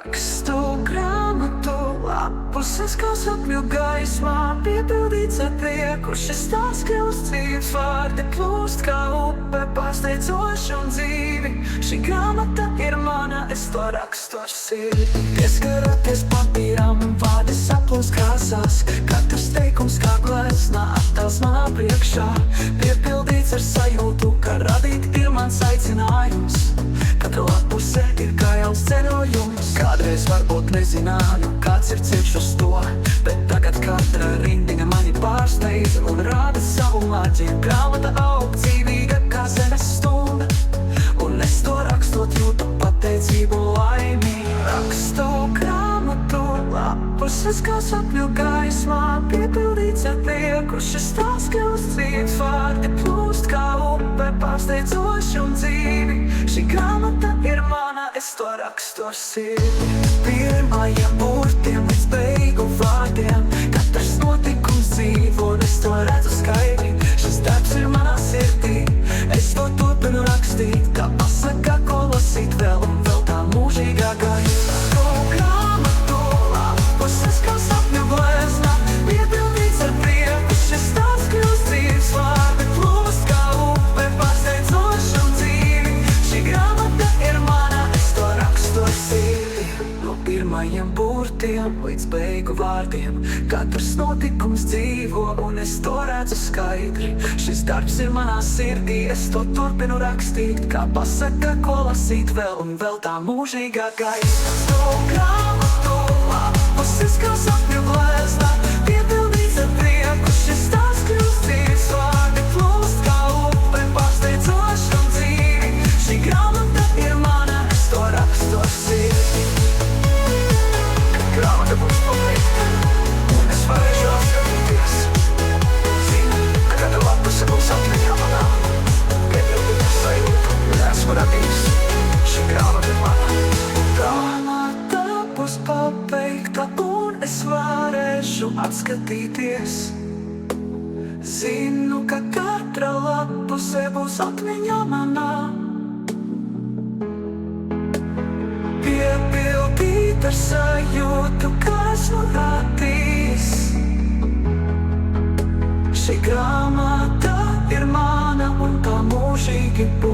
Rakstu grāmatu lapuses, kā sapņu gaismā, piepildīts ar prieku. Šis stāsts kļūst dzīves, vārdi plūst kā upe, pārsteidzoši un dzīvi. Šī grāmata ir mana, es to rakstu ar sirdi. Pieskaraties papīram, vārdi saplūst krāsās, katrs teikums kā glezna attēls manā priekšā. Piepildīts ar sajūtu, ka radīt ir mans aicinājums. Katra lapuse ir kā jauns ceļojums. Kādreiz varbūt nezināju, kāds ir ceļš uz to, bet tagad katra rindiņa mani pārsteidz un rāda savu maģiju. Grāmata aug dzīvīga kā zemes stunda, un es to rakstot jūtu pateicību laimi. Rakstu grāmatu lapuses, kā sapņu gaismā, piepildīts ar prieku. Šis stāsts kļūst dzīves, vārdi plūst kā upe, pārsteidzoši un dzīvi. Šī grāmata ir mana, es to rakstu ar sirdi. Pirmajiem burtiem līdz beigu vārdiem, katrs notikums dzīvo, un es to redzu skaidri. Šis darbs ir manā sirdī, es to turpinu rakstīt, kā pasaka, ko lasīt vēl un vēl tā mūžīgā gaisa. To grāmatu lapuses, kā sapņu glezna, piepildīts ar prieku. Šis stāsts kļūst dzīves, vārdi plūst kā upe, pārsteidzoši un dzīvi. Šī grāmata ir mana, es to rakstu ar sirdi. No pirmajiem burtiem līdz beigu vārdiem, katrs notikums dzīvo, un es to redzu skaidri. Šis darbs ir manā sirdī, es to turpinu rakstīt, kā pasaka, ko lasīt vēl un vēl tā mūžīgā gaisa. To grāmatu lapuses, kā sapņu glezna, piepildīts ar prieku. Šis stāsts kļūst dzīves, vārdi plūst kā upe, pārsteidzoši un dzīvi. Šī grāmata ir mana, es to rakstu ar sirdi. Kad grāmata būs pabeigta, un es varēšu atskatīties, zinu, ka katra lapuse būs atmiņā manā, piepildīt ar sajūtu, un esmu radījis. Šī grāmata ir mana. Grāmata būs pabeigta, un es varēšu atskatīties. Zinu, ka katra lapuse būs atmiņā manā, piepildīt ar sajūtu, ka esmu radījis. Šī grāmata ir mana, un tā mūžīgi būs.